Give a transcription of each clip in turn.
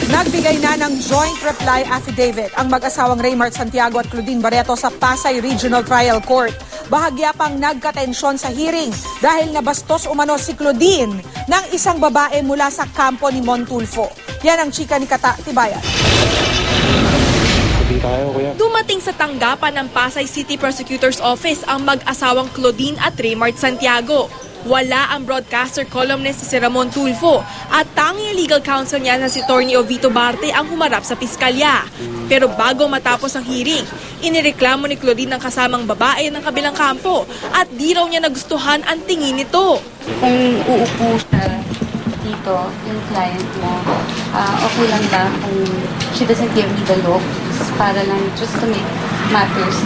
Nagbigay na ng joint reply affidavit ang mag-asawang Raymart Santiago at Claudine Barreto sa Pasay Regional Trial Court. Bahagya pang nagkatensyon sa hearing dahil nabastos umano si Claudine ng isang babae mula sa kampo ni Montulfo. Yan ang chika ni Kata Tibayan. Dumating sa tanggapan ng Pasay City Prosecutor's Office ang mag-asawang Claudine at Raymart Santiago. Wala ang broadcaster columnist si Ramon Tulfo at tanging legal counsel niya na si Attorney Ovito Barte ang humarap sa piskalya. Pero bago matapos ang hearing, inireklamo ni Claudine ng kasamang babae ng kabilang kampo at di raw niya nagustuhan ang tingin nito. Kung uupo siya dito, yung client mo, okay lang ba kung she doesn't give me the looks para lang just to make matters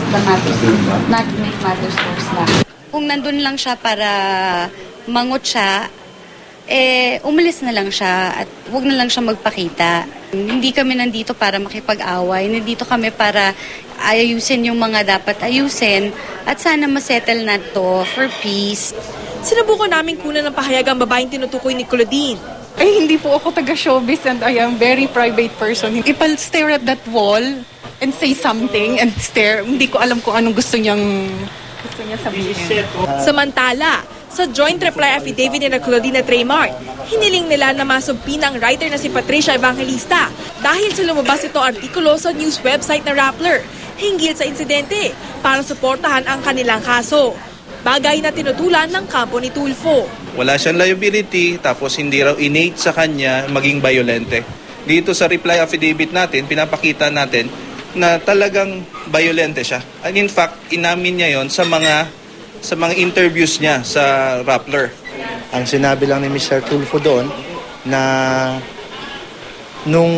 worse lang. Kung nandun lang siya para mangot siya, umalis na lang siya at huwag na lang siya magpakita. Hindi kami nandito para makipag-away, nandito kami para ayusin yung mga dapat ayusin at sana masettle na to for peace. Sinubukan namin kunan ng pahayag ang babaeng tinutukoy ni Claudine. Ay, hindi po ako taga-showbiz and I am very private person. If I'll stare at that wall and say something and stare, hindi ko alam kung anong gusto niya sabihin. Samantala, sa joint reply affidavit ni Claudine at Raymart, hiniling nila na masumpi ng writer na si Patricia Evangelista dahil sa lumabas itong artikulo sa news website na Rappler hinggil sa insidente para suportahan ang kanilang kaso. Bagay na tinutulan ng kampo ni Tulfo. Wala siyang liability tapos hindi raw innate sa kanya maging violente. Dito sa reply affidavit natin, pinapakita natin na talagang violente siya. And in fact, inamin niya yon sa mga interviews niya sa Rappler. Ang sinabi lang ni Mr. Tulfo doon na nung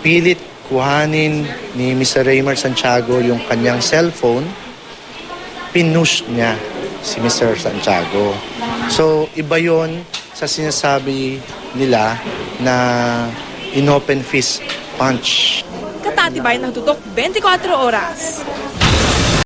pilit kuhanin ni Mr. Raymart Santiago yung kanyang cellphone, pinush niya si Mr. Santiago. So, iba yon sa sinasabi nila na inopen fist punch. Katatibay ng tutok 24 oras.